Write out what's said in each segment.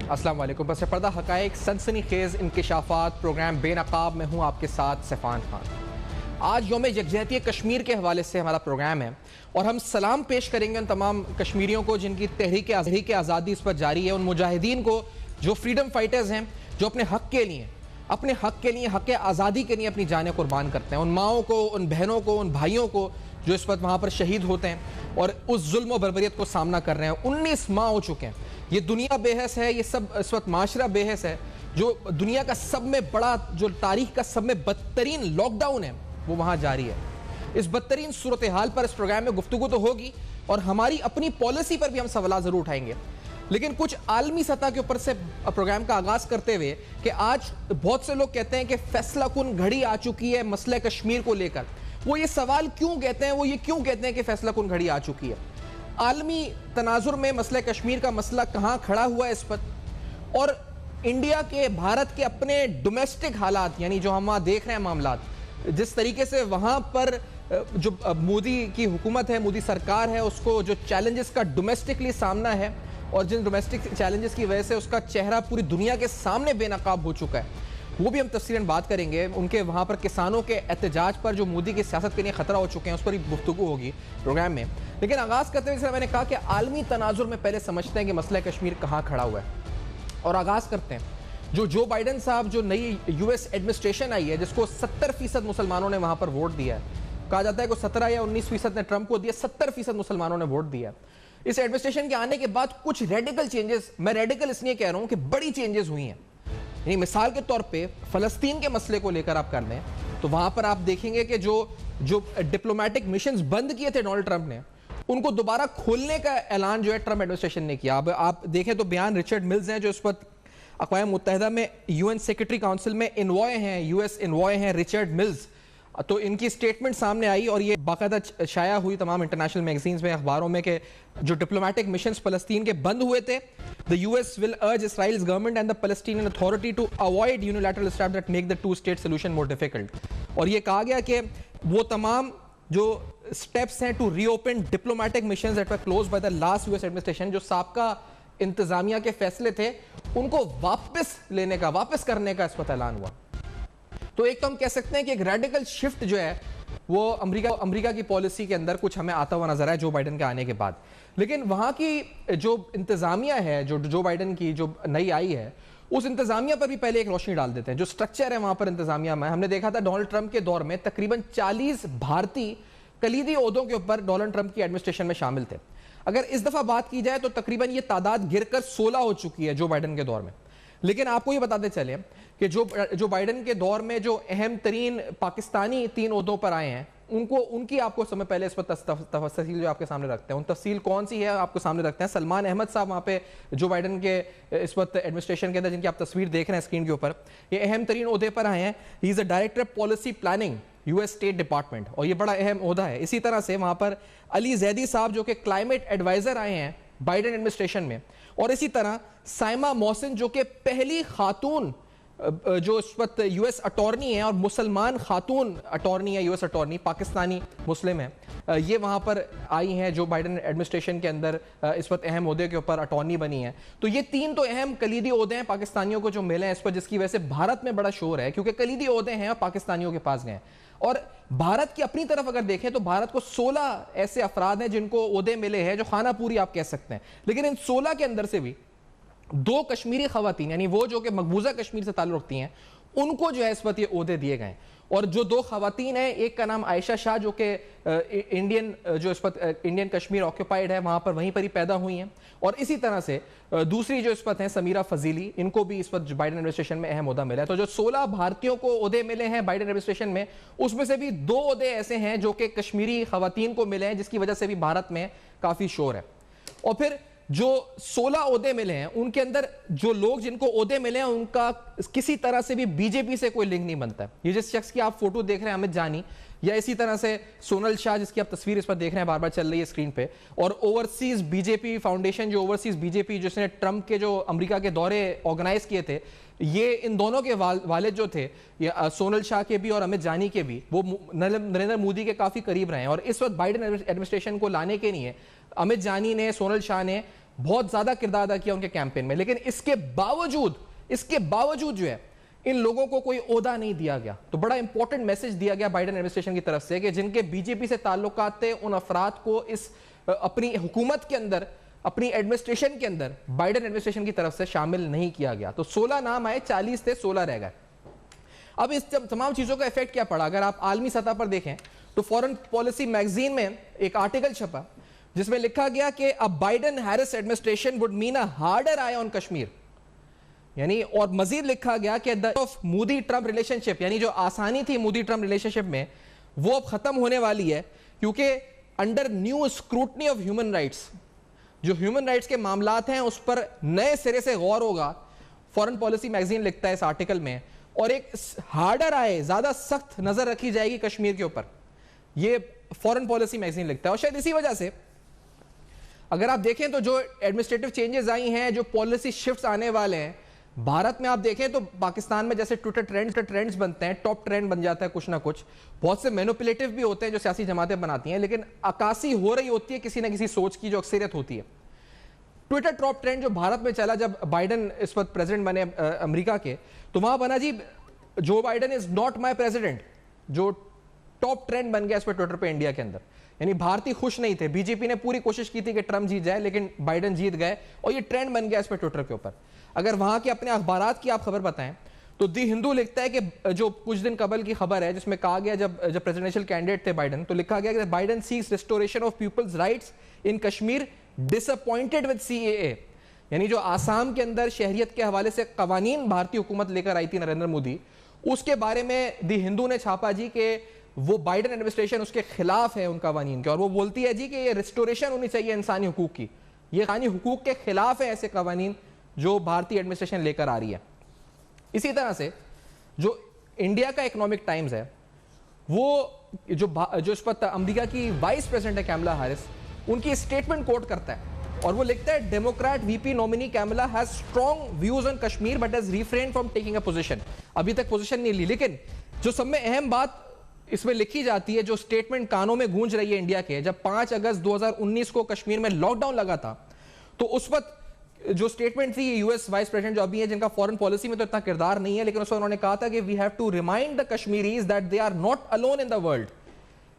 السلام علیکم. پس پردہ حقائق سنسنی خیز انکشافات پروگرام بے نقاب میں ہوں آپ کے ساتھ سیفان خان. آج یوم یکجہتی کشمیر کے حوالے سے ہمارا پروگرام ہے اور ہم سلام پیش کریں گے ان تمام کشمیریوں کو جن کی تحریک آزادی اس پر جاری ہے, ان مجاہدین کو جو فریڈم فائٹرز ہیں, جو اپنے حق کے لیے حق آزادی کے لیے اپنی جانیں قربان کرتے ہیں, ان ماؤں کو, ان بہنوں کو, ان بھائیوں کو جو اس وقت وہاں پر شہید ہوتے ہیں اور اس ظلم و بربریت کو سامنا کر رہے ہیں. 19 ماہ ہو چکے ہیں. یہ دنیا بے حس ہے, یہ سب اس وقت معاشرہ بے حس ہے. جو دنیا کا سب میں بڑا, جو تاریخ کا سب میں بدترین لاک ڈاؤن ہے وہ وہاں جاری ہے. اس بدترین صورتحال پر اس پروگرام میں گفتگو تو ہوگی اور ہماری اپنی پالیسی پر بھی ہم سوالات ضرور اٹھائیں گے, لیکن کچھ عالمی سطح کے اوپر سے پروگرام کا آغاز کرتے ہوئے کہ آج بہت سے لوگ کہتے ہیں کہ فیصلہ کن گھڑی آ چکی ہے مسئلہ کشمیر کو لے کر. وہ یہ سوال کیوں کہتے ہیں, وہ یہ کیوں کہتے ہیں کہ فیصلہ کن گھڑی آ چکی ہے؟ عالمی تناظر میں مسئلہ کشمیر کا مسئلہ کہاں کھڑا ہوا ہے اس پر, اور انڈیا کے, بھارت کے اپنے ڈومیسٹک حالات, یعنی جو ہم وہاں دیکھ رہے ہیں معاملات, جس طریقے سے وہاں پر جو مودی کی حکومت ہے, مودی سرکار ہے, اس کو جو چیلنجز کا ڈومیسٹکلی سامنا ہے اور جن ڈومیسٹک چیلنجز کی وجہ سے اس کا چہرہ پوری دنیا کے سامنے بے نقاب ہو چکا ہے, وہ بھی ہم تفصیلاً بات کریں گے. ان کے وہاں پر کسانوں کے احتجاج پر جو مودی کی سیاست کے لیے خطرہ ہو چکے ہیں اس پر بھی گفتگو ہوگی پروگرام میں. لیکن آغاز کرتے ہوئے میں نے کہا کہ عالمی تناظر میں پہلے سمجھتے ہیں کہ مسئلہ کشمیر کہاں کھڑا ہوا ہے, اور آغاز کرتے ہیں جو بائیڈن صاحب, جو نئی یو ایس ایڈمنسٹریشن آئی ہے جس کو 70% مسلمانوں نے وہاں پر ووٹ دیا ہے. کہا جاتا ہے کہ 17 یا 19% نے ٹرمپ کو دیا, 70% مسلمانوں نے ووٹ دیا. اس ایڈمنسٹریشن کے آنے کے بعد کچھ ریڈیکل چینجز, میں ریڈیکل اس لیے کہہ رہا ہوں کہ بڑی چینجز ہوئی ہیں. یعنی مثال کے طور پہ فلسطین کے مسئلے کو لے کر آپ کر لیں تو وہاں پر آپ دیکھیں گے کہ جو ڈپلومیٹک مشنز بند کیے تھے ڈونلڈ ٹرمپ نے, ان کو دوبارہ کھولنے کا اعلان جو ہے ٹرمپ ایڈمنسٹریشن نے کیا. اب آپ دیکھیں تو بیان رچرڈ ملز ہیں جو اس وقت اقوام متحدہ میں یو این سیکرٹری کاؤنسل میں انوائے ہیں, یو ایس انوائے ہیں رچرڈ ملز. تو ان کی سٹیٹمنٹ سامنے آئی اور یہ باقاعدہ شائع ہوئی تمام انٹرنیشنل میگزینز میں, اخباروں میں, کہ جو ڈپلومیٹک مشنز فلسطین کے بند ہوئے تھے, the US will urge Israel's government and the Palestinian Authority to avoid unilateral steps that make the two-state solution more difficult. اور یہ کہا گیا کہ وہ تمام جو steps ہیں to reopen diplomatic missions that were closed by the last US administration, جو سابقہ انتظامیہ کے فیصلے تھے, ان کو واپس کرنے کا اس وقت اعلان ہوا. تو ایک تو ہم کہہ سکتے ہیں کہ ایک ریڈیکل شفٹ جو ہے وہ امریکہ کی پالیسی کے اندر کچھ ہمیں آتا ہوا نظر ہے جو بائیڈن کے آنے کے بعد. لیکن وہاں کی جو انتظامیہ ہے, جو بائیڈن کی جو نئی آئی ہے, اس انتظامیہ پر بھی پہلے ایک روشنی ڈال دیتے ہیں. جو سٹرکچر ہے وہاں پر انتظامیہ میں, ہم نے دیکھا تھا ڈونلڈ ٹرمپ کے دور میں تقریباً 40 بھارتی کلیدی عہدوں کے اوپر ڈونلڈ ٹرمپ کی ایڈمنسٹریشن میں شامل تھے. اگر اس دفعہ بات کی جائے تو تقریباً یہ تعداد گر کر 16 ہو چکی ہے جو بائیڈن کے دور میں. لیکن آپ کو یہ بتاتے چلیں کہ جو بائیڈن کے دور میں جو اہم ترین پاکستانی 3 عہدوں پر آئے ہیں, ان کی آپ کو سمجھ پہلے اس پر تفصیل جو آپ کے سامنے رکھتے ہیں. ان تفصیل کون سی ہے آپ کو سامنے رکھتے ہیں. سلمان احمد صاحب وہاں پہ جو بائیڈن کے اس وقت ایڈمنسٹریشن کے اندر, جن کی آپ تصویر دیکھ رہے ہیں اسکرین کے اوپر, یہ اہم ترین عہدے پر آئے ہیں. He is a director policy planning U S state department, اور یہ بڑا اہم عہدہ ہے. اسی طرح سے وہاں پر علی زیدی صاحب جو کہ کلائمیٹ ایڈوائزر آئے ہیں بائیڈن ایڈمنسٹریشن میں, اور اسی طرح سائمہ محسن جو کہ پہلی خاتون جو اس وقت یو ایس اٹارنی ہے اور مسلمان خاتون اٹارنی ہے, یو ایس اٹارنی پاکستانی مسلم ہے, یہ وہاں پر آئی ہیں جو بائیڈن ایڈمنسٹریشن کے اندر اس وقت اہم عہدے کے اوپر اٹارنی بنی ہیں. تو یہ 3 تو اہم کلیدی عہدے ہیں پاکستانیوں کو جو ملے ہیں اس پر, جس کی وجہ سے بھارت میں بڑا شور ہے, کیونکہ کلیدی عہدے ہیں اور پاکستانیوں کے پاس گئے. اور بھارت کی اپنی طرف اگر دیکھیں تو بھارت کو 16 ایسے افراد ہیں جن کو عہدے ملے ہیں جو خانہ پوری آپ کہہ سکتے ہیں. لیکن ان 16 کے اندر سے بھی 2 کشمیری خواتین, یعنی وہ جو کہ مقبوضہ کشمیر سے تعلق رکھتی ہیں, ان کو جو ہے اس وقت یہ عہدے دیے گئے. اور جو 2 خواتین ہیں, ایک کا نام عائشہ شاہ جو کہ جو اس وقت انڈین کشمیر آکوپائیڈ ہے وہاں پر, وہیں پر ہی پیدا ہوئی ہیں, اور اسی طرح سے دوسری جو اس وقت ہیں سمیرہ فضیلی, ان کو بھی اس وقت بائیڈن ایڈمنسٹریشن میں اہم عہدہ ملا ہے. تو جو 16 بھارتیوں کو عہدے ملے ہیں بائیڈن ایڈمنسٹریشن میں, اس میں سے بھی 2 عہدے ایسے ہیں جو کہ کشمیری خواتین کو ملے ہیں, جس کی وجہ سے بھی بھارت میں کافی شور ہے. اور پھر جو 16 عہدے ملے ہیں ان کے اندر جو لوگ جن کو عہدے ملے ہیں ان کا کسی طرح سے بھی بی جے پی سے کوئی لنک نہیں بنتا ہے. یہ جس شخص کی آپ فوٹو دیکھ رہے ہیں امت جانی, یا اسی طرح سے سونل شاہ جس کی آپ تصویر اس پر دیکھ رہے ہیں بار بار چل رہی ہے اسکرین پہ, اور اوورسیز بی جے پی فاؤنڈیشن, جو اوورسیز بی جے پی جس نے ٹرمپ کے جو امریکہ کے دورے آرگنائز کیے تھے, یہ ان دونوں کے والد جو تھے, یہ سونل شاہ کے بھی اور امت جانی کے بھی, وہ نریندر مودی کے کافی قریب رہے ہیں. اور اس وقت بائیڈن ایڈمنسٹریشن کو لانے کے لیے امت جانی نے, سونل شاہ نے بہت زیادہ کردار ادا کیا ان کے کیمپین میں، لیکن اس کے باوجود جو ہے ان لوگوں کو کوئی عہدہ نہیں دیا گیا. تو بڑا امپورٹنٹ میسج دیا گیا بائیڈن ایڈمنسٹریشن کی طرف سے کہ جن کے بی جے پی سے تعلقات تھے ان افراد کو اس اپنی حکومت کے اندر، اپنی ایڈمنسٹریشن کے اندر بائیڈن ایڈمنسٹریشن کی طرف سے شامل نہیں کیا گیا. تو 16 نام آئے، 40 تھے، 16 رہ گئے. اب اس تمام چیزوں کا ایفیکٹ کیا پڑا؟ اگر آپ عالمی سطح پر دیکھیں تو فورن پالیسی میگزین میں ایک آرٹیکل چھپا جس میں لکھا گیا کہ اب Biden Harris administration would mean a harder eye on Kashmir. یعنی اور مزید لکھا گیا کہ مودی ٹرمپ ریلیشن شپ، یعنی جو آسانی تھی مودی ٹرمپ ریلیشن شپ میں، وہ اب ختم ہونے والی ہے، کیونکہ under new scrutiny of human rights, جو ہیومن رائٹس کے معاملات ہیں اس پر نئے سرے سے غور ہوگا. فورن پالیسی میگزین لکھتا ہے اس آرٹیکل میں، اور ایک ہارڈر آئے، زیادہ سخت نظر رکھی جائے گی کشمیر کے اوپر، یہ فورن پالیسی میگزین لکھتا ہے. اور شاید اسی وجہ سے اگر آپ دیکھیں تو جو ایڈمنسٹریٹو چینجز آئی ہیں، جو پالیسی شفٹس آنے والے ہیں بھارت میں، آپ دیکھیں تو پاکستان میں جیسے ٹویٹر ٹرینڈز بنتے ہیں، ٹاپ ٹرینڈ بن جاتا ہے کچھ نہ کچھ، بہت سے مینوپولیٹو بھی ہوتے ہیں جو سیاسی جماعتیں بناتی ہیں، لیکن عکاسی ہو رہی ہوتی ہے کسی نہ کسی سوچ کی جو اکثریت ہوتی ہے. ٹویٹر ٹاپ ٹرینڈ جو بھارت میں چلا جب بائیڈن اس وقت پریزیڈنٹ بنے امریکہ کے، تو وہاں بنا جی جو Biden is not my president, جو ٹاپ ٹرینڈ بن گیا اس پہ ٹویٹر پہ انڈیا کے اندر. یعنی بھارتی خوش نہیں تھے، بی جے پی نے پوری کوشش کی تھی کہ ٹرمپ جیت جائے لیکن بائیڈن جیت گئے، اور یہ ٹرینڈ بن گیا اس پہ ٹویٹر کے اوپر. اگر وہاں کے اپنے اخبارات کی آپ خبر بتائیں تو دی ہندو لکھتا ہے کہ جو کچھ دن قبل کی خبر ہے جس میں کہا گیا جب پریزیڈنشیل کینڈیڈیٹ تھے بائیڈن، تو لکھا گیا کہ Biden seeks restoration of people's rights in Kashmir disappointed with C A A. یعنی جو آسام کے اندر شہریت کے حوالے سے قوانین بھارتی حکومت لے کر آئی تھی نریندر مودی، اس کے بارے میں دی ہندو نے چھاپا جی کہ وہ بائیڈن ایڈمنسٹریشن اس کے خلاف ہے ان قوانین کے، اور وہ بولتی ہے جی کہ یہ ریسٹوریشن ہونی چاہیے انسانی حقوق کی، یہ انسانی حقوق کے خلاف ہے ایسے قوانین جو بھارتی ایڈمنسٹریشن لے کر آ رہی ہے. اسی طرح سے جو انڈیا کا اکنامک ٹائمز ہے، وہ جو اس وقت امریکہ کی وائس پریزیڈنٹ ہے کیملا ہیرس، ان کی اسٹیٹمنٹ کوٹ کرتا ہے اور وہ لکھتا ہے Democrat V P nominee Kamala has strong views on Kashmir but has refrained from taking a position. ابھی تک پوزیشن نہیں لی، لیکن جو سب میں اہم بات اس میں لکھی جاتی ہے، جو اسٹیٹمنٹ کانوں میں گونج رہی ہے انڈیا کے، جب 5 اگست 2019 کو کشمیر میں لاک ڈاؤن لگا تھا تو اس وقت جو اسٹیٹمنٹ تھی یو ایس وائس پریزیڈنٹ جو ابھی ہے، جن کا فورن پالیسی میں تو اتنا کردار نہیں ہے، لیکن اس وقت انہوں نے کہا تھا کہ we have to remind the Kashmiris that they are not alone in the world,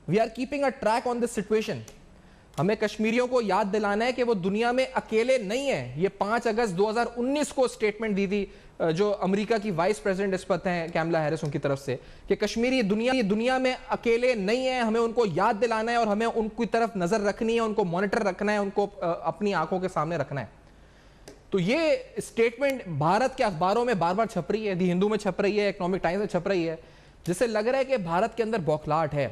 we are keeping a track on this situation. ہمیں کشمیریوں کو یاد دلانا ہے کہ وہ دنیا میں اکیلے نہیں ہیں. یہ 5 اگست 2019 کو اسٹیٹمنٹ دی تھی جو امریکہ کی وائس پریزیڈنٹ اس وقت ہیں کیملا ہیرس، ان کی طرف سے، کہ کشمیری دنیا میں اکیلے نہیں ہیں، ہمیں ان کو یاد دلانا ہے اور ہمیں ان کی طرف نظر رکھنی ہے، ان کو مانیٹر رکھنا ہے، ان کو اپنی آنکھوں کے سامنے رکھنا ہے. تو یہ اسٹیٹمنٹ بھارت کے اخباروں میں بار بار چھپ رہی ہے، دی ہندو میں چھپ رہی ہے، اکنامک ٹائمز میں چھپ رہی ہے، جس سے لگ رہا ہے کہ بھارت کے اندر بوکھلاہٹ ہے.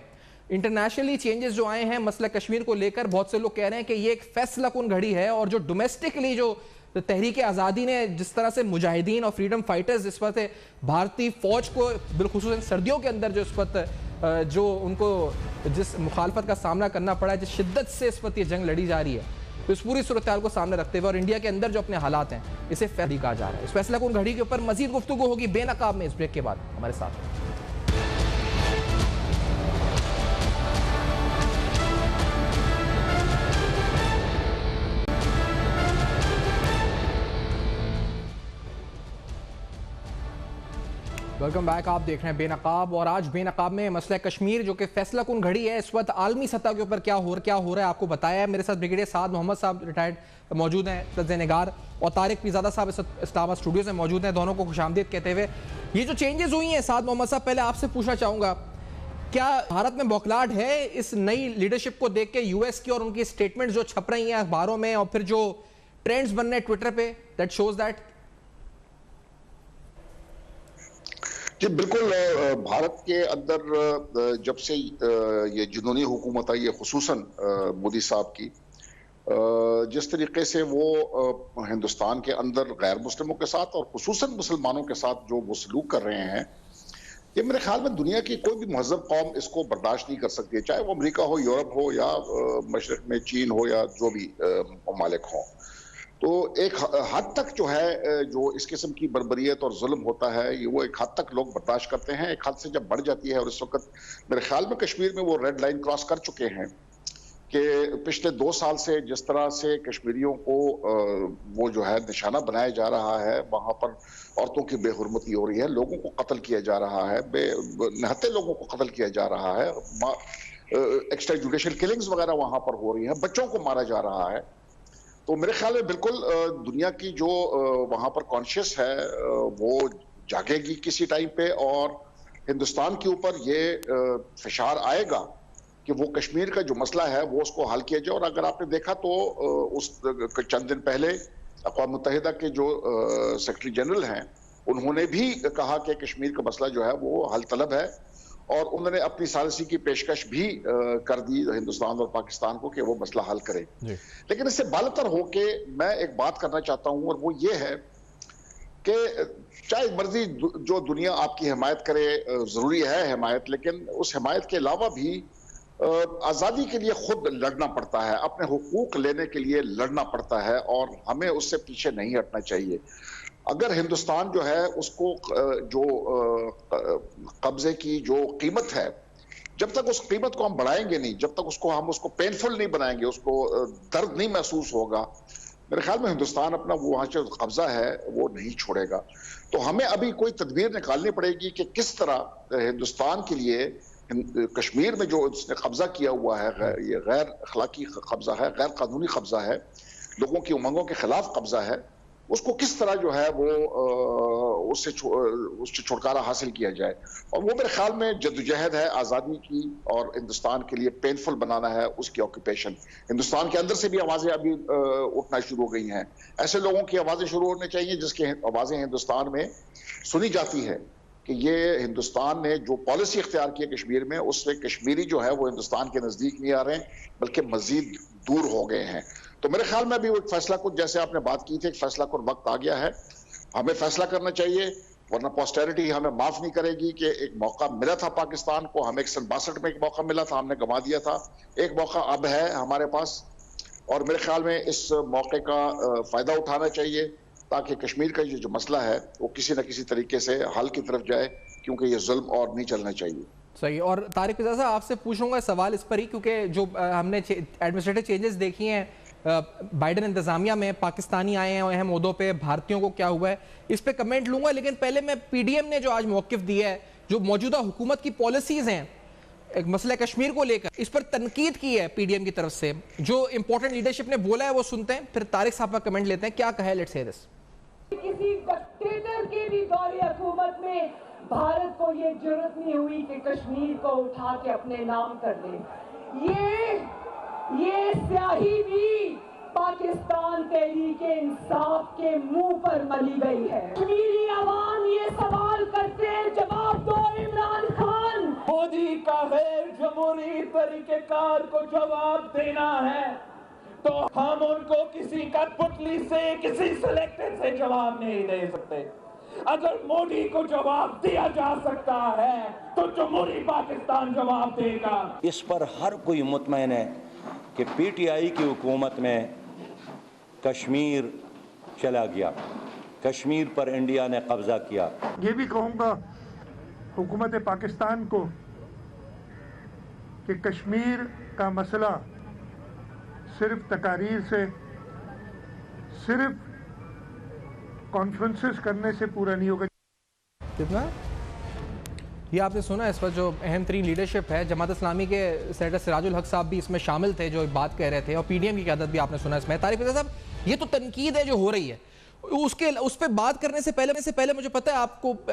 انٹرنیشنلی چینجز جو آئے ہیں مسئلہ کشمیر کو لے کر، بہت سے لوگ کہہ رہے ہیں کہ یہ ایک فیصلہ کن گھڑی ہے، اور جو ڈومیسٹکلی جو تحریک آزادی نے جس طرح سے مجاہدین اور فریڈم فائٹرز اس وقت بھارتی فوج کو بالخصوص سردیوں کے اندر جو اس وقت جو ان کو جس مخالفت کا سامنا کرنا پڑا ہے، جس شدت سے اس وقت یہ جنگ لڑی جا رہی ہے، تو اس پوری صورتحال کو سامنے رکھتے ہوئے اور انڈیا کے اندر جو اپنے حالات ہیں، اسے فیصلہ کہا جا رہا ہے. اس فیصلہ کن گھڑی کے اوپر مزید گفتگو ہوگی بے نقاب میں اس بریک کے بعد. ہمارے ساتھ ویلکم بیک. آپ دیکھ رہے ہیں بے نقاب، اور آج بے نقاب میں مسئلہ کشمیر جو کہ فیصلہ کن گھڑی ہے، اس وقت عالمی سطح کے اوپر کیا ہو رہا ہے آپ کو بتایا ہے. میرے ساتھ بریگیڈیئر سعد محمد صاحب ریٹائرڈ موجود ہیں، طنز نگار، اور طارق پیرزادہ صاحب اس وقت اسلام آباد اسٹوڈیو سے موجود ہیں. دونوں کو خوش آمدید کہتے ہوئے یہ جو چینجز ہوئی ہیں سعد محمد صاحب، پہلے آپ سے پوچھنا چاہوں گا، کیا بھارت میں بوکھلاہٹ ہے اس نئی لیڈرشپ کو دیکھ کے یو ایس کی، اور ان کی سٹیٹمنٹ جو چھپ رہی ہیں اخباروں میں اور پھر جو ٹرینڈز بن رہے ہیں ٹویٹر پہ، دیٹ شوز دیٹ؟ جی بالکل. بھارت کے اندر جب سے یہ جنونی حکومت آئی ہے، خصوصاً مودی صاحب کی، جس طریقے سے وہ ہندوستان کے اندر غیر مسلموں کے ساتھ اور خصوصاً مسلمانوں کے ساتھ جو وہ سلوک کر رہے ہیں، یہ میرے خیال میں دنیا کی کوئی بھی مہذب قوم اس کو برداشت نہیں کر سکتی ہے، چاہے وہ امریکہ ہو، یورپ ہو، یا مشرق میں چین ہو، یا جو بھی ممالک ہوں. تو ایک حد تک جو ہے جو اس قسم کی بربریت اور ظلم ہوتا ہے، یہ وہ ایک حد تک لوگ برداشت کرتے ہیں. ایک حد سے جب بڑھ جاتی ہے، اور اس وقت میرے خیال میں کشمیر میں وہ ریڈ لائن کراس کر چکے ہیں کہ پچھلے 2 سال سے جس طرح سے کشمیریوں کو وہ جو ہے نشانہ بنایا جا رہا ہے، وہاں پر عورتوں کی بے حرمتی ہو رہی ہے، لوگوں کو قتل کیا جا رہا ہے، نہتے لوگوں کو قتل کیا جا رہا ہے، ایکسٹرا جوڈیشل کلنگز وغیرہ وہاں پر ہو رہی ہیں، بچوں کو مارا جا رہا ہے. تو میرے خیال میں بالکل دنیا کی جو وہاں پر کانشیس ہے وہ جاگے گی کسی ٹائم پہ، اور ہندوستان کے اوپر یہ فشار آئے گا کہ وہ کشمیر کا جو مسئلہ ہے وہ اس کو حل کیا جائے. اور اگر آپ نے دیکھا تو اس چند دن پہلے اقوام متحدہ کے جو سیکرٹری جنرل ہیں انہوں نے بھی کہا کہ کشمیر کا مسئلہ جو ہے وہ حل طلب ہے، اور انہوں نے اپنی ثالثی کی پیشکش بھی کر دی ہندوستان اور پاکستان کو کہ وہ مسئلہ حل کرے. لیکن اس سے بالتر ہو کے میں ایک بات کرنا چاہتا ہوں، اور وہ یہ ہے کہ چاہے مرضی جو دنیا آپ کی حمایت کرے، ضروری ہے حمایت، لیکن اس حمایت کے علاوہ بھی آزادی کے لیے خود لڑنا پڑتا ہے، اپنے حقوق لینے کے لیے لڑنا پڑتا ہے، اور ہمیں اس سے پیچھے نہیں ہٹنا چاہیے. اگر ہندوستان جو ہے اس کو جو قبضے کی جو قیمت ہے، جب تک اس قیمت کو ہم بڑھائیں گے نہیں، جب تک ہم اس کو پینفل نہیں بنائیں گے، اس کو درد نہیں محسوس ہوگا، میرے خیال میں ہندوستان اپنا وہ وہاں جو قبضہ ہے وہ نہیں چھوڑے گا. تو ہمیں ابھی کوئی تدبیر نکالنی پڑے گی کہ کس طرح ہندوستان کے لیے کشمیر میں جو اس نے قبضہ کیا ہوا ہے، یہ غیر اخلاقی قبضہ ہے، غیر قانونی قبضہ ہے، لوگوں کی امنگوں کے خلاف قبضہ ہے، اس کو کس طرح جو ہے وہ اس سے چھٹکارا حاصل کیا جائے. اور وہ میرے خیال میں جدوجہد ہے آزادی کی، اور ہندوستان کے لیے پینفل بنانا ہے اس کی آکوپیشن. ہندوستان کے اندر سے بھی آوازیں ابھی اٹھنا شروع ہو گئی ہیں، ایسے لوگوں کی آوازیں شروع ہونے چاہیے جس کی آوازیں ہندوستان میں سنی جاتی ہے کہ یہ ہندوستان نے جو پالیسی اختیار کی ہے کشمیر میں، اس سے کشمیری جو ہے وہ ہندوستان کے نزدیک نہیں آ رہے ہیں بلکہ مزید دور ہو گئے ہیں. تو میرے خیال میں ابھی وہ ایک فیصلہ کن، جیسے آپ نے بات کی تھی، ایک فیصلہ کن وقت آ گیا ہے، ہمیں فیصلہ کرنا چاہیے، ورنہ پوسٹیرٹی ہمیں معاف نہیں کرے گی کہ ایک موقع ملا تھا پاکستان کو، ہمیں 1962 میں ایک موقع ملا تھا، ہم نے گنوا دیا تھا، ایک موقع اب ہے ہمارے پاس، اور میرے خیال میں اس موقع کا فائدہ اٹھانا چاہیے تاکہ کشمیر کا یہ جو مسئلہ ہے وہ کسی نہ کسی طریقے سے حل کی طرف جائے، کیونکہ یہ ظلم اور نہیں چلنا چاہیے. صحیح. اور طارق مرزا صاحب آپ سے پوچھوں گا سوال اس پر ہی، کیونکہ جو ہم نے ایڈمنسٹریٹو چینجز دیکھی ہیں بائیڈن انتظامیہ میں، پاکستانی آئے ہیں اہم عہدوں پہ، بھارتیوں کو کیا ہوا ہے، اس پہ کمنٹ لوں گا. لیکن پہلے میں پی ڈی ایم نے جو آج موقف دیا ہے، جو موجودہ حکومت کی پالیسیز ہیں ایک مسئلہ کشمیر کو لے کر، اس پر تنقید کی ہے پی ڈی ایم کی طرف سے، جو امپورٹنٹ لیڈرشپ نے بولا ہے وہ سنتے ہیں، پھر طارق صاحب کا کمنٹ لیتے ہیں. کیا کہا ہے؟ لیٹس ہیئر دس. کسی ڈکٹیٹر کے بھی دور حکومت میں بھارت کو یہ جرت نہیں ہوئی کہ کشمیر کو اٹھا کے اپنے نام کر دے. یہ سیاہی بھی پاکستان تحریک انصاف کے منہ پر ملی گئی ہے. کشمیری عوام یہ سوال کرتے ہیں، جواب دو عمران خان. مودی کا غیر جمہوری طریقہ کار کو جواب دینا ہے تو ہم ان کو کسی کٹپتلی سے، کسی سلیکٹڈ سے جواب نہیں دے سکتے. اگر مودی کو جواب دیا جا سکتا ہے تو جمہوری پاکستان جواب دے گا. اس پر ہر کوئی مطمئن ہے کہ پی ٹی آئی کی حکومت میں کشمیر چلا گیا، کشمیر پر انڈیا نے قبضہ کیا. یہ بھی کہوں گا حکومت پاکستان کو کہ کشمیر کا مسئلہ صرف تقاریر سے، صرف کانفرنسز کرنے سے پورا نہیں ہوگا. کتنا یہ آپ نے سنا اس وقت جو اہم ترین لیڈرشپ ہے، جماعت اسلامی کے سینیٹر سراج الحق صاحب بھی اس میں شامل تھے جو بات کہہ رہے تھے، اور پی ڈی ایم کی قیادت بھی آپ نے سنا اس میں. طارق مرزا صاحب، یہ تو تنقید ہے جو ہو رہی ہے، اس پہ بات کرنے سے پہلے مجھے پتہ ہے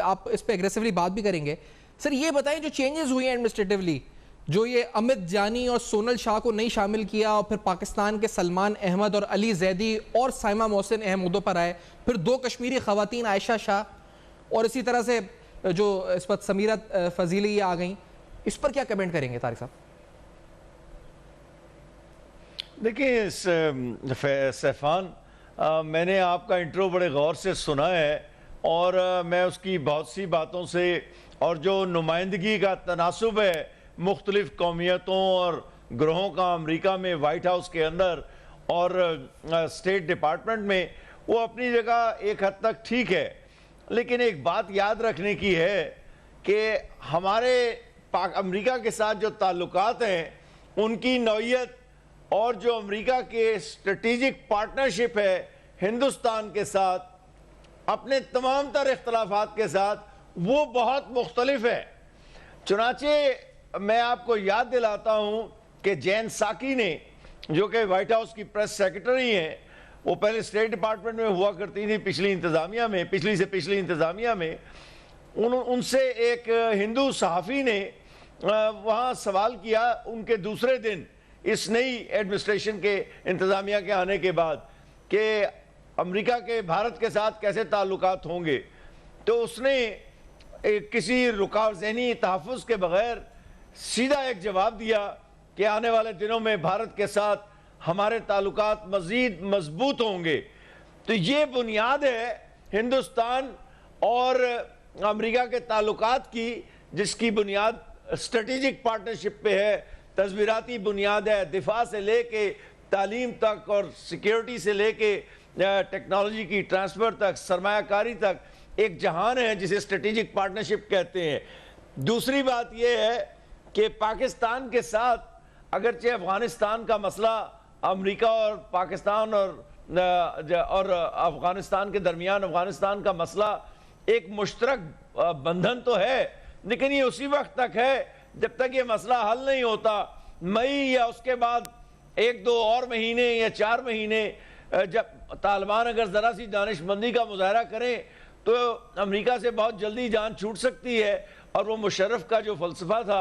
آپ اس پہ اگریسولی بات بھی کریں گے. سر یہ بتائیں جو چینجز ہوئی ہیں ایڈمنسٹریٹولی، جو یہ امت جانی اور سونل شاہ کو نہیں شامل کیا، اور پھر پاکستان کے سلمان احمد اور علی زیدی اور سائمہ محسن اہم عہدوں پر آئے، پھر 2 کشمیری خواتین عائشہ شاہ، اور اسی طرح سے جو اس وقت سمیرت فضیلی یہ آ گئیں، اس پر کیا کمنٹ کریں گے طارق صاحب؟ دیکھیں سیفان، میں نے آپ کا انٹرو بڑے غور سے سنا ہے، اور میں اس کی بہت سی باتوں سے، اور جو نمائندگی کا تناسب ہے مختلف قومیتوں اور گروہوں کا امریکہ میں وائٹ ہاؤس کے اندر اور اسٹیٹ ڈپارٹمنٹ میں، وہ اپنی جگہ ایک حد تک ٹھیک ہے. لیکن ایک بات یاد رکھنے کی ہے کہ ہمارے امریکہ کے ساتھ جو تعلقات ہیں ان کی نوعیت اور جو امریکہ کے اسٹریٹجک پارٹنرشپ ہے ہندوستان کے ساتھ اپنے تمام تر اختلافات کے ساتھ وہ بہت مختلف ہے. چنانچہ میں آپ کو یاد دلاتا ہوں کہ جین ساکی نے جو کہ وائٹ ہاؤس کی پریس سیکرٹری ہیں, وہ پہلے اسٹیٹ ڈپارٹمنٹ میں ہوا کرتی تھی پچھلی سے پچھلی انتظامیہ میں, ان سے ایک ہندو صحافی نے وہاں سوال کیا ان کے دوسرے دن اس نئی ایڈمنسٹریشن کے انتظامیہ کے آنے کے بعد کہ امریکہ کے بھارت کے ساتھ کیسے تعلقات ہوں گے. تو اس نے کسی ذہنی تحفظ کے بغیر سیدھا ایک جواب دیا کہ آنے والے دنوں میں بھارت کے ساتھ ہمارے تعلقات مزید مضبوط ہوں گے. تو یہ بنیاد ہے ہندوستان اور امریکہ کے تعلقات کی, جس کی بنیاد اسٹریٹجک پارٹنرشپ پہ ہے, تصویراتی بنیاد ہے, دفاع سے لے کے تعلیم تک اور سیکیورٹی سے لے کے ٹیکنالوجی کی ٹرانسفر تک, سرمایہ کاری تک ایک جہان ہے جسے اسٹریٹجک پارٹنرشپ کہتے ہیں. دوسری بات یہ ہے کہ پاکستان کے ساتھ اگرچہ افغانستان کا مسئلہ امریکہ اور پاکستان اور افغانستان کے درمیان افغانستان کا مسئلہ ایک مشترک بندھن تو ہے, لیکن یہ اسی وقت تک ہے جب تک یہ مسئلہ حل نہیں ہوتا. مئی یا اس کے بعد 1-2 اور مہینے یا 4 مہینے جب طالبان اگر ذرا سی دانش مندی کا مظاہرہ کریں تو امریکہ سے بہت جلدی جان چھوٹ سکتی ہے. اور وہ مشرف کا جو فلسفہ تھا,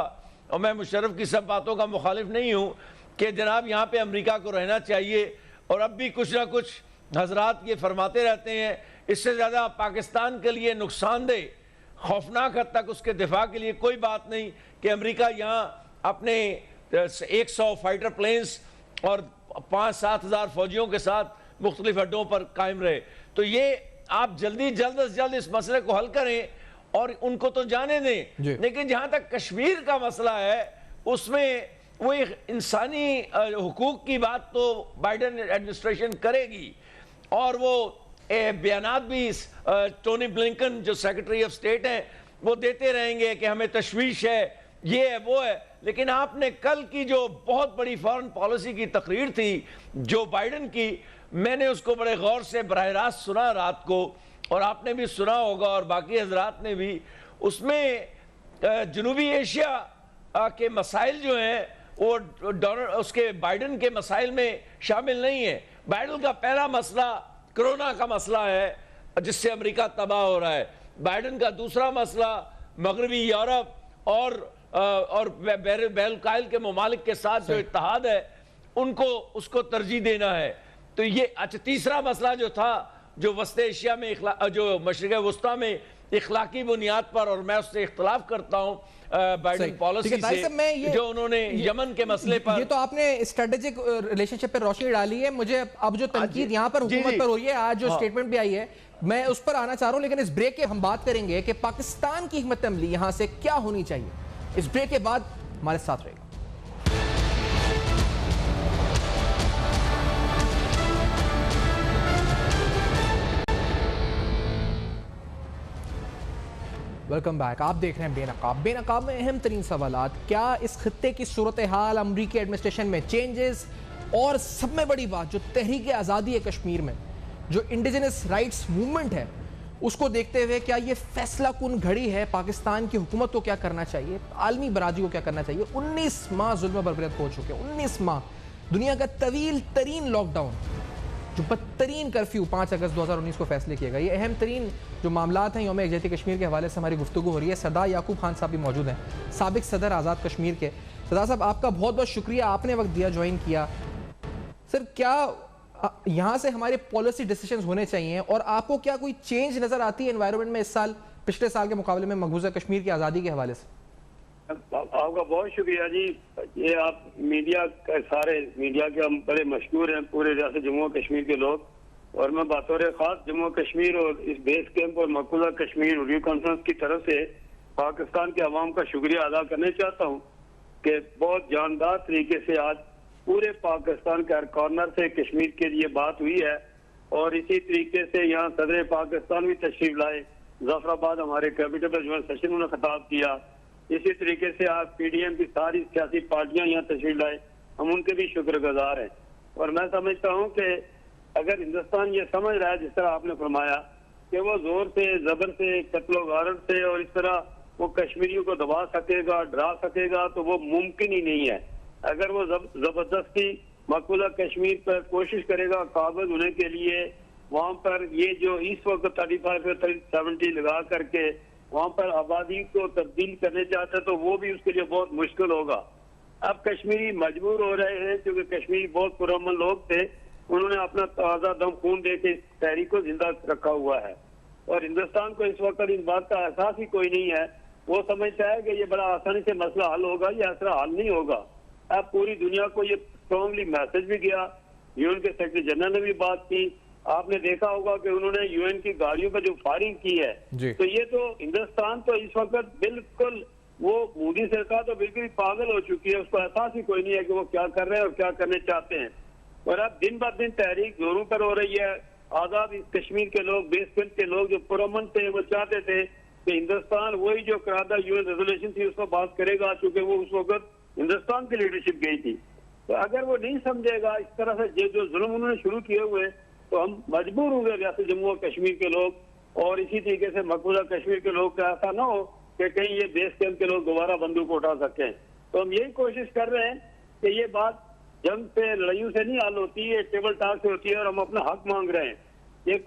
اور میں مشرف کی سب باتوں کا مخالف نہیں ہوں کہ جناب یہاں پہ امریکہ کو رہنا چاہیے, اور اب بھی کچھ نہ کچھ حضرات یہ فرماتے رہتے ہیں, اس سے زیادہ پاکستان کے لیے نقصان دہ خوفناک حد تک اس کے دفاع کے لیے کوئی بات نہیں کہ امریکہ یہاں اپنے 100 فائٹر پلینز اور 5-7 ہزار فوجیوں کے ساتھ مختلف اڈوں پر قائم رہے. تو یہ آپ جلد از جلد اس مسئلے کو حل کریں اور ان کو تو جانے دیں. لیکن جہاں تک کشمیر کا مسئلہ ہے اس میں وہ ایک انسانی حقوق کی بات تو بائیڈن ایڈمنسٹریشن کرے گی, اور وہ بیانات بھی ٹونی بلنکن جو سیکرٹری آف اسٹیٹ ہیں وہ دیتے رہیں گے کہ ہمیں تشویش ہے, یہ ہے وہ ہے. لیکن آپ نے کل کی جو بہت بڑی فارن پالیسی کی تقریر تھی جو بائیڈن کی, میں نے اس کو بڑے غور سے براہ راست سنا رات کو, اور آپ نے بھی سنا ہوگا اور باقی حضرات نے بھی. اس میں جنوبی ایشیا کے مسائل جو ہیں وہ اس کے بائیڈن کے مسائل میں شامل نہیں ہیں. بائیڈن کا پہلا مسئلہ کرونا کا مسئلہ ہے جس سے امریکہ تباہ ہو رہا ہے. بائیڈن کا دوسرا مسئلہ مغربی یورپ اور بحر الکاہل کے ممالک کے ساتھ جو اتحاد ہے اس کو ترجیح دینا ہے. تو یہ تیسرا مسئلہ جو تھا جو وسط ایشیا میں جو مشرق وسطیٰ میں اخلاقی بنیاد پر, اور میں اس سے اختلاف کرتا ہوں بائیڈن پالیسی سے, جو انہوں نے یمن کے مسئلے پر. یہ تو آپ نے اسٹریٹجک ریلیشن شپ پر روشنی ڈالی ہے. مجھے اب جو تنقید یہاں پر حکومت پر ہوئی ہے, آج جو سٹیٹمنٹ بھی آئی ہے, میں اس پر آنا چاہ رہا ہوں. لیکن اس بریک کے ہم بات کریں گے کہ پاکستان کی حکمت عملی یہاں سے کیا ہونی چاہیے. اس بریک کے بعد ہمارے ساتھ رہے گا. Welcome back. آپ دیکھ رہے ہیں بے نقاب. بے نقاب میں اہم ترین سوالات, کیا اس خطے کی صورتحال امریکی ایڈمنسٹریشن میں چینجز, اور سب میں بڑی بات جو تحریک آزادی ہے کشمیر میں, جو انڈیجنس رائٹس موومنٹ ہے, اس کو دیکھتے ہوئے کیا یہ فیصلہ کن گھڑی ہے؟ پاکستان کی حکومت کو کیا کرنا چاہیے, عالمی برادری کو کیا کرنا چاہیے؟ 19 ماہ ظلم بربریت ہو چکے, 19 ماہ دنیا کا طویل ترین لاک ڈاؤن, جو بدترین کرفیو 5 اگست 2019 کو فیصلے کیے گا. یہ اہم ترین جو معاملات ہیں یوم یکجہتی کشمیر کے حوالے سے ہماری گفتگو ہو رہی ہے. سردار یعقوب خان صاحب بھی موجود ہیں, سابق صدر آزاد کشمیر کے. سردار صاحب آپ کا بہت بہت شکریہ, آپ نے وقت دیا, جوائن کیا. سر کیا یہاں سے ہمارے پالیسی ڈیسیشنز ہونے چاہیے, اور آپ کو کیا کوئی چینج نظر آتی ہے انوائرمنٹ میں اس سال پچھلے سال کے مقابلے میں مقبوضہ کشمیر کی آزادی کے حوالے سے؟ آپ کا بہت شکریہ جی. یہ آپ میڈیا سارے میڈیا کے ہم بڑے مشہور ہیں پورے ریاست جموں و کشمیر کے لوگ, اور میں بطور خاص جموں کشمیر اور اس بیس کیمپ اور مقبوضہ کشمیر ریویو کانفرنس کی طرف سے پاکستان کے عوام کا شکریہ ادا کرنا چاہتا ہوں کہ بہت جاندار طریقے سے آج پورے پاکستان کے ہر کارنر سے کشمیر کے لیے بات ہوئی ہے. اور اسی طریقے سے یہاں صدر پاکستان بھی تشریف لائے, ظفر آباد ہمارے کیپٹل پر جوائنٹ سیشن انہوں نے خطاب کیا. اسی طریقے سے آپ پی ڈی ایم کی ساری سیاسی پارٹیاں یہاں تشریف لائے. ہم ان کے بھی شکر گزار ہیں. اور میں سمجھتا ہوں کہ اگر ہندوستان یہ سمجھ رہا ہے جس طرح آپ نے فرمایا کہ وہ زور سے زبر سے قتل و غارت سے اور اس طرح وہ کشمیریوں کو دبا سکے گا ڈرا سکے گا تو وہ ممکن ہی نہیں ہے. اگر وہ زبردستی مقبوضہ کشمیر پر کوشش کرے گا قابض ہونے کے لیے وہاں پر یہ جو اس وقت 35 سے 70 لگا کر کے وہاں پر آبادی کو تبدیل کرنے چاہتا ہے تو وہ بھی اس کے لیے بہت مشکل ہوگا. اب کشمیری مجبور ہو رہے ہیں کیونکہ کشمیری بہت پرامن لوگ تھے, انہوں نے اپنا تازہ دم خون دے کے اس تحریک کو زندہ رکھا ہوا ہے اور ہندوستان کو اس وقت اس بات کا احساس ہی کوئی نہیں ہے. وہ سمجھتا ہے کہ یہ بڑا آسانی سے مسئلہ حل ہوگا, یہ ایسا حل نہیں ہوگا. اب پوری دنیا کو یہ اسٹرانگلی میسج بھی گیا, UN کے سیکرٹری جنرل نے بھی بات کی, آپ نے دیکھا ہوگا کہ انہوں نے UN کی گاڑیوں پہ جو فائرنگ کی ہے تو یہ تو ہندوستان تو اس وقت بالکل وہ مودی سرکار تو بالکل ہی پاگل ہو چکی ہے, اس کو احساس ہی کوئی نہیں ہے کہ وہ کیا کر رہے ہیں اور کیا کرنے چاہتے ہیں. اور اب دن بہ دن تحریک زوروں پر ہو رہی ہے. آزاد کشمیر کے لوگ بیس پنٹ کے لوگ جو پرامن تھے وہ چاہتے تھے کہ ہندوستان وہی جو قراردہ UN ریزولوشن تھی اس کو بات کرے گا چونکہ وہ اس وقت ہندوستان کی لیڈرشپ گئی تھی. تو اگر وہ نہیں سمجھے گا اس طرح سے جو ظلم انہوں نے شروع کیے ہوئے تو ہم مجبور ہوں گے ریاست جموں و کشمیر کے لوگ اور اسی طریقے سے مقبوضہ کشمیر کے لوگ کا ایسا نہ ہو کہ کہیں یہ بیس کیمپ کے لوگ دوبارہ بندوق اٹھا سکیں. تو ہم یہی کوشش کر رہے ہیں کہ یہ بات جنگ سے لڑائیوں سے نہیں حل ہوتی ہے, ٹیبل ٹاک سے ہوتی ہے اور ہم اپنا حق مانگ رہے ہیں. یہ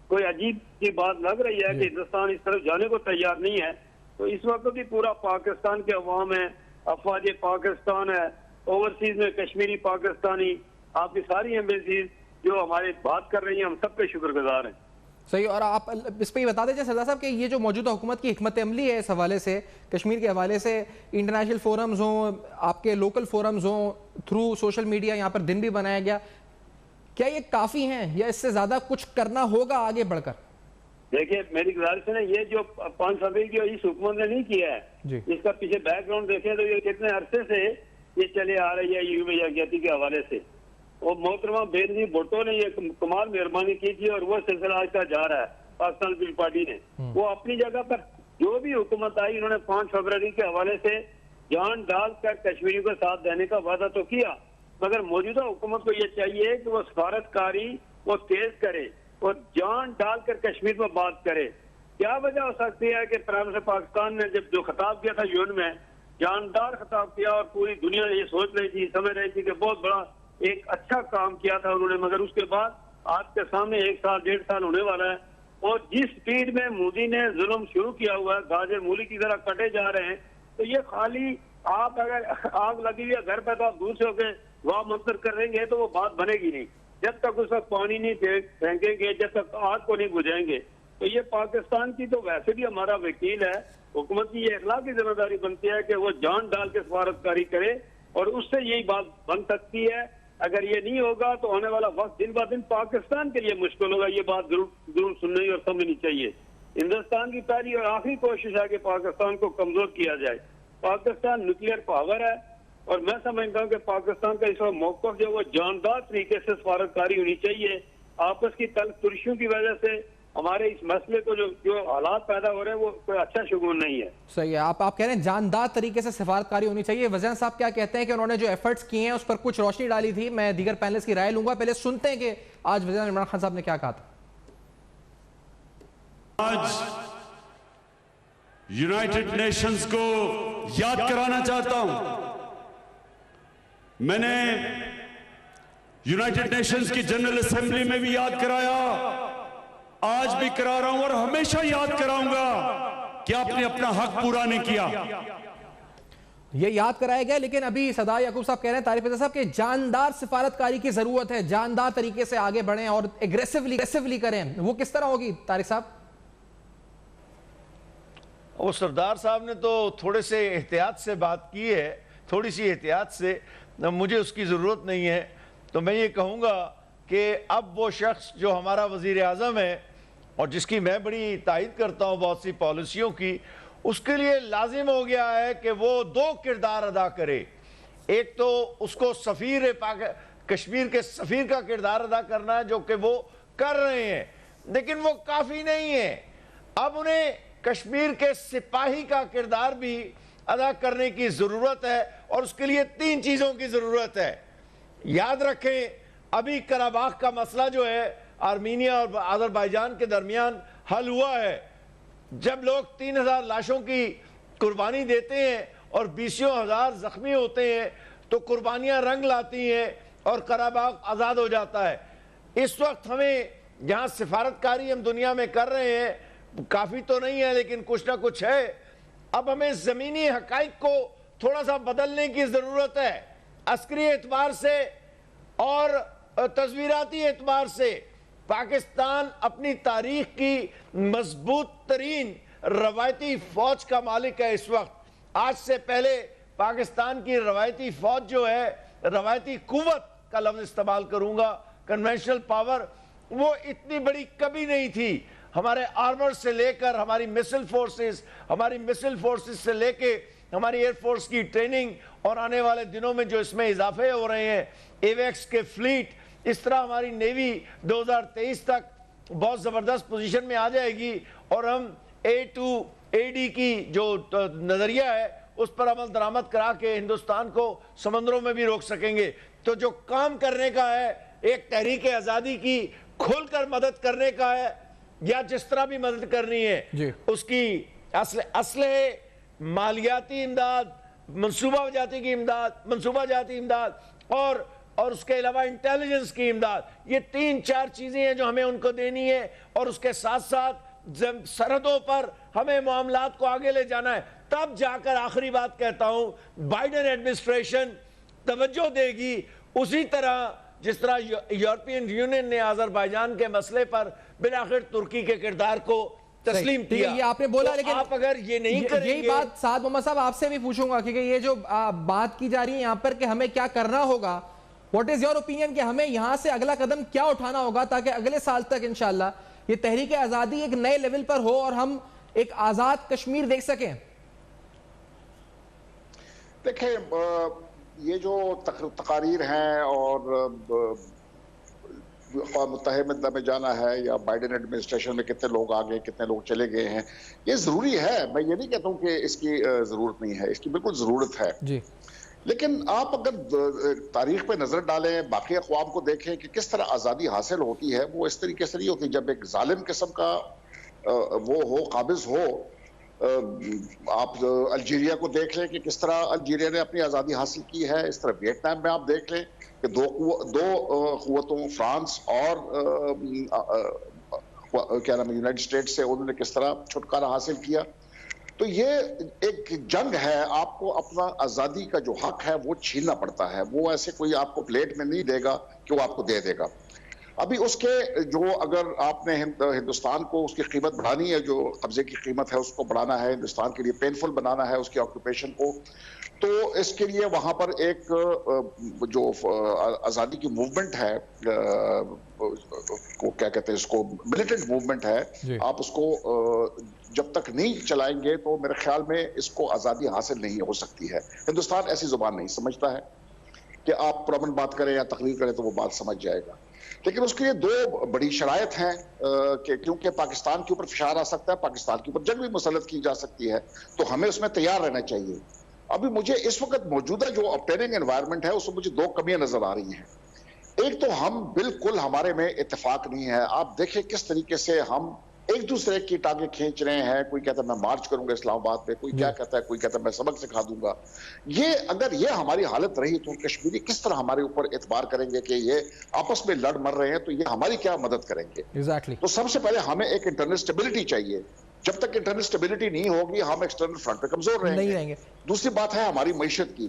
کوئی عجیب کی بات لگ رہی ہے کہ ہندوستان اس طرف جانے کو تیار نہیں ہے. تو اس وقت بھی پورا پاکستان کے عوام ہے, افواج پاکستان ہے, اوورسیز میں کشمیری پاکستانی, آپ کی ساری ایمبیسیز جو ہماری بات کر رہی ہیں, ہم سب کے شکر گزار ہیں. صحیح. اور آپ اس پہ یہ بتا دیجیے سردار صاحب کہ یہ جو موجودہ حکومت کی حکمت عملی ہے اس حوالے سے, کشمیر کے حوالے سے, انٹرنیشنل فورمز ہوں, آپ کے لوکل فورمز ہوں, تھرو سوشل میڈیا یہاں پر دن بھی بنایا گیا, کیا یہ کافی ہیں یا اس سے زیادہ کچھ کرنا ہوگا آگے بڑھ کر؟ دیکھیں میری گزارش ہے یہ جو 5 فروری کی اس حکومت نے نہیں کیا ہے, اس کا پیچھے بیک گراؤنڈ دیکھیں تو یہ کتنے عرصے سے یہ چلے آ رہی ہے یوم یکجہتی کے حوالے سے. وہ محترمہ بینظیر بھٹو نے یہ کمال مہربانی کی تھی اور وہ سلسلہ آج تک جا رہا ہے. پاکستان پیپلز پارٹی نے وہ اپنی جگہ پر جو بھی حکومت آئی انہوں نے 5 فروری کے حوالے سے جان ڈال کر کشمیریوں کو ساتھ دینے کا وعدہ تو کیا, مگر موجودہ حکومت کو یہ چاہیے کہ وہ سفارتکاری وہ تیز کرے اور جان ڈال کر کشمیر میں بات کرے. کیا وجہ ہو سکتی ہے کہ پرائم منسٹر پاکستان نے جب جو خطاب کیا تھا UN میں جاندار خطاب کیا اور پوری دنیا یہ سوچ رہی تھی, سمجھ رہی تھی کہ بہت بڑا ایک اچھا کام کیا تھا انہوں نے, مگر اس کے بعد آپ کے سامنے 1 سال 1.5 سال ہونے والا ہے اور جس سپیڈ میں مودی نے ظلم شروع کیا ہوا ہے, گاجر مولی کی طرح کٹے جا رہے ہیں, تو یہ خالی آپ اگر آگ لگی ہوئی ہے گھر پہ تو آپ دور سے ہو کے واہ منتر کریں گے تو وہ بات بنے گی نہیں. جب تک اس وقت پانی نہیں پھینکیں گے, جب تک آگ کو نہیں بجھائیں گے. تو یہ پاکستان کی تو ویسے بھی ہمارا وکیل ہے, حکومت کی یہ اخلاقی ذمہ داری بنتی ہے کہ وہ جان ڈال کے سفارتکاری کرے اور اس سے یہی بات بن سکتی ہے. اگر یہ نہیں ہوگا تو آنے والا وقت دن بہ دن پاکستان کے لیے مشکل ہوگا. یہ بات ضرور سننی اور سمجھنی چاہیے. ہندوستان کی پہلی اور آخری کوشش ہے کہ پاکستان کو کمزور کیا جائے. پاکستان نیوکلیئر پاور ہے اور میں سمجھتا ہوں کہ پاکستان کا اس وقت موقف جو وہ جاندار طریقے سے سفارتکاری ہونی چاہیے. آپس کی تلخ ترشیوں کی وجہ سے ہمارے اس مسئلے کو جو حالات پیدا ہو رہے ہیں وہ کوئی اچھا شگون نہیں ہے. صحیح ہے. آپ کہہ رہے ہیں جاندار طریقے سے سفارتکاری ہونی چاہیے. وزیر صاحب کیا کہتے ہیں کہ انہوں نے جو ایفرٹس کیے ہیں اس پر کچھ روشنی ڈالی تھی. میں دیگر پینلسٹ کی رائے لوں گا. پہلے سنتے ہیں کہ آج وزیر عمران خان صاحب نے کیا کہا تھا. آج یونائٹڈ نیشنز کو یاد کرانا چاہتا ہوں. میں نے یونائٹڈ نیشنز کی جنرل اسمبلی میں بھی یاد کرایا, آج بھی کرا رہا ہوں اور ہمیشہ یاد کراؤں گا کہ آپ نے اپنا حق پورا نہیں کیا. یہ یاد کرایا گیا, لیکن ابھی صدا یعقوب صاحب کہہ رہے ہیں, طارق رضا صاحب, کہ جاندار سفارتکاری کی ضرورت ہے, جاندار طریقے سے آگے بڑھیں اور ایگریسیولی کریں. وہ کس طرح ہوگی طارق صاحب؟ وہ سردار صاحب نے تو تھوڑے سے احتیاط سے بات کی ہے, تھوڑی سی احتیاط سے, مجھے اس کی ضرورت نہیں ہے. تو میں یہ کہوں گا کہ اب وہ شخص جو ہمارا وزیر اعظم ہے اور جس کی میں بڑی تائید کرتا ہوں بہت سی پالیسیوں کی, اس کے لیے لازم ہو گیا ہے کہ وہ 2 کردار ادا کرے. ایک تو اس کو کشمیر کے سفیر کا کردار ادا کرنا ہے جو کہ وہ کر رہے ہیں, لیکن وہ کافی نہیں ہے. اب انہیں کشمیر کے سپاہی کا کردار بھی ادا کرنے کی ضرورت ہے، اور اس کے لیے 3 چیزوں کی ضرورت ہے۔ یاد رکھیں ابھی قراباغ کا مسئلہ جو ہے آرمینیا اور آذربائیجان کے درمیان حل ہوا ہے۔ جب لوگ 3000 لاشوں کی قربانی دیتے ہیں اور 20,000 زخمی ہوتے ہیں تو قربانیاں رنگ لاتی ہیں اور قراباغ آزاد ہو جاتا ہے۔ اس وقت ہمیں جہاں سفارتکاری ہم دنیا میں کر رہے ہیں، کافی تو نہیں ہے لیکن کچھ نہ کچھ ہے، اب ہمیں زمینی حقائق کو تھوڑا سا بدلنے کی ضرورت ہے۔ عسکری اعتبار سے اور تصویراتی اعتبار سے پاکستان اپنی تاریخ کی مضبوط ترین روایتی فوج کا مالک ہے اس وقت۔ آج سے پہلے پاکستان کی روایتی فوج جو ہے، روایتی قوت کا لفظ استعمال کروں گا، کنونشنل پاور، وہ اتنی بڑی کبھی نہیں تھی۔ ہمارے آرمر سے لے کر ہماری مسل فورسز سے لے کے ہماری ایئر فورس کی ٹریننگ، اور آنے والے دنوں میں جو اس میں اضافے ہو رہے ہیں، ایویکس کے فلیٹ، اس طرح ہماری نیوی 2023 تک بہت زبردست پوزیشن میں آ جائے گی، اور ہم A2AD کی جو نظریہ ہے اس پر عمل درآمد کرا کے ہندوستان کو سمندروں میں بھی روک سکیں گے۔ تو جو کام کرنے کا ہے، ایک تحریک آزادی کی کھول کر مدد کرنے کا ہے، یا جس طرح بھی مدد کرنی ہے، اس کی اسلحے، مالیاتی امداد، منصوبہ جاتی امداد اور اس کے علاوہ انٹیلیجنس کی امداد، یہ 3-4 چیزیں ہیں جو ہمیں ان کو دینی ہے، اور اس کے ساتھ ساتھ سرحدوں پر ہمیں معاملات کو آگے لے جانا ہے۔ تب جا کر آخری بات کہتا ہوں، بائیڈن ایڈمنسٹریشن توجہ دے گی اسی طرح جس طرح یورپین یونین نے آذربائیجان کے مسئلے پر بالآخر ترکی کے کردار کو تسلیم کیا۔ یہ آپ نے بولا، لیکن آپ اگر یہ نہیں کریں گے، یہی بات سعد محمد صاحب آپ سے بھی پوچھوں گا، کیونکہ یہ جو بات کی جا رہی ہے یہاں پر کہ ہمیں کیا کرنا ہوگا، واٹ از یور اوپینین کہ ہمیں یہاں سے اگلا قدم کیا اٹھانا ہوگا تاکہ اگلے سال تک انشاءاللہ یہ تحریک آزادی ایک نئے لیول پر ہو اور ہم ایک آزاد کشمیر دیکھ سکیں؟ دیکھیں، یہ جو تقاریر ہیں اور اقوام متحدہ میں جانا ہے یا بائیڈن ایڈمنسٹریشن میں کتنے لوگ آگے کتنے لوگ چلے گئے ہیں، یہ ضروری ہے۔ میں یہ نہیں کہتا ہوں کہ اس کی ضرورت نہیں ہے، اس کی بالکل ضرورت ہے جی، لیکن آپ اگر تاریخ پہ نظر ڈالیں، باقی اقوام کو دیکھیں کہ کس طرح آزادی حاصل ہوتی ہے، وہ اس طریقے سے نہیں ہوتی۔ جب ایک ظالم قسم کا وہ ہو، قابض ہو، آپ الجیریا کو دیکھ لیں کہ کس طرح الجیریا نے اپنی آزادی حاصل کی ہے، اس طرح ویتنام میں آپ دیکھ لیں کہ دو قوتوں فرانس اور کیا نام ہے یونائٹڈ اسٹیٹس سے انہوں نے کس طرح چھٹکارا حاصل کیا۔ تو یہ ایک جنگ ہے، آپ کو اپنا آزادی کا جو حق ہے وہ چھیننا پڑتا ہے، وہ ایسے کوئی آپ کو پلیٹ میں نہیں دے گا کہ وہ آپ کو دے گا۔ ابھی اس کے جو اگر آپ نے ہندوستان کو اس کی قیمت بڑھانی ہے، جو قبضے کی قیمت ہے اس کو بڑھانا ہے، ہندوستان کے لیے پینفل بنانا ہے اس کی آکوپیشن کو، تو اس کے لیے وہاں پر ایک جو آزادی کی موومنٹ ہے، کو کیا کہتے ہیں اس کو، ملیٹنٹ موومنٹ ہے، آپ اس کو جب تک نہیں چلائیں گے تو میرے خیال میں اس کو آزادی حاصل نہیں ہو سکتی ہے۔ ہندوستان ایسی زبان نہیں سمجھتا ہے کہ آپ پرامن بات کریں یا تقریر کریں تو وہ بات سمجھ جائے گا، لیکن اس کے لیے 2 بڑی شرائط ہیں کہ کیونکہ پاکستان کے اوپر فشار آ سکتا ہے، پاکستان کے اوپر جنگ بھی مسلط کی جا سکتی ہے، تو ہمیں اس میں تیار رہنا چاہیے۔ ابھی مجھے اس وقت موجودہ جو اپیرنگ انوائرمنٹ ہے اس میں مجھے 2 کمیاں نظر آ رہی ہیں۔ ایک تو ہم بالکل ہمارے میں اتفاق نہیں ہے، آپ دیکھیں کس طریقے سے ہم ایک دوسرے کی ٹانگیں کھینچ رہے ہیں، کوئی کہتا ہے میں مارچ کروں گا اسلام آباد پہ، کوئی کیا کہتا ہے، کوئی کہتا ہے میں سبق سکھا دوں گا۔ اگر یہ ہماری حالت رہی تو کشمیری کس طرح ہمارے اوپر اعتبار کریں گے کہ یہ آپس میں لڑ مر رہے ہیں، تو یہ ہماری کیا مدد کریں گے؟ تو سب سے پہلے ہمیں ایک انٹرنل سٹیبلٹی چاہیے، جب تک انٹرنل سٹیبلٹی نہیں ہوگی ہم ایکسٹرنل فرنٹ پہ کمزور رہیں گے۔ دوسری بات ہے ہماری معیشت کی،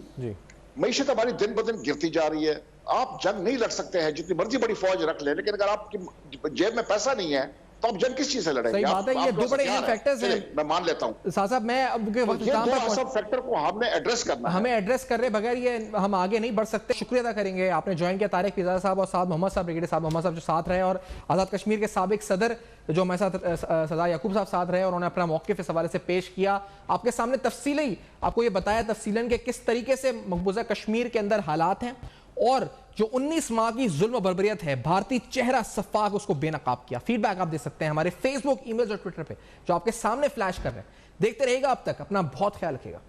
معیشت ہماری دن بدن گرتی جا رہی ہے۔ آپ جنگ نہیں لڑ سکتے ہیں جتنی مرضی بڑی فوج رکھ لیں، لیکن اگر آپ کی جیب میں پیسہ نہیں ہے تو آپ جنگ کس چیز سے لڑیں گے؟ صحیح بات ہے، یہ 2 بڑے اہم فیکٹرز ہیں، میں مان لیتا ہوں صاحب میں اب کے وقت یہ 2 اہم فیکٹر کو ہم نے ایڈریس کرنا ہے، ہمیں ایڈریس کر رہے بغیر یہ ہم آگے نہیں بڑھ سکتے۔ شکریہ ادا کریں گے، آپ نے جوائن کیا طارق پیزادہ صاحب اور سعد محمد صاحب، بریگیڈیئر سعد محمد صاحب جو ساتھ رہے، اور آزاد کشمیر کے سابق صدر جو ہمارے ساتھ سردار یعقوب صاحب ساتھ رہے، اور انہوں نے اپنا موقف اس حوالے سے پیش کیا، آپ کے سامنے تفصیلی آپ کو یہ بتایا تفصیلاً کہ کس طریقے سے مقبوضہ کشمیر کے اندر حالات ہیں، اور جو 19 ماہ کی ظلم و بربریت ہے، بھارتی چہرہ صفاق اس کو بے نقاب کیا۔ فیڈ بیک آپ دے سکتے ہیں ہمارے فیس بک، ای میل اور ٹویٹر پہ جو آپ کے سامنے فلیش کر رہے ہیں۔ دیکھتے رہیے گا اب تک، اپنا بہت خیال رکھیے گا۔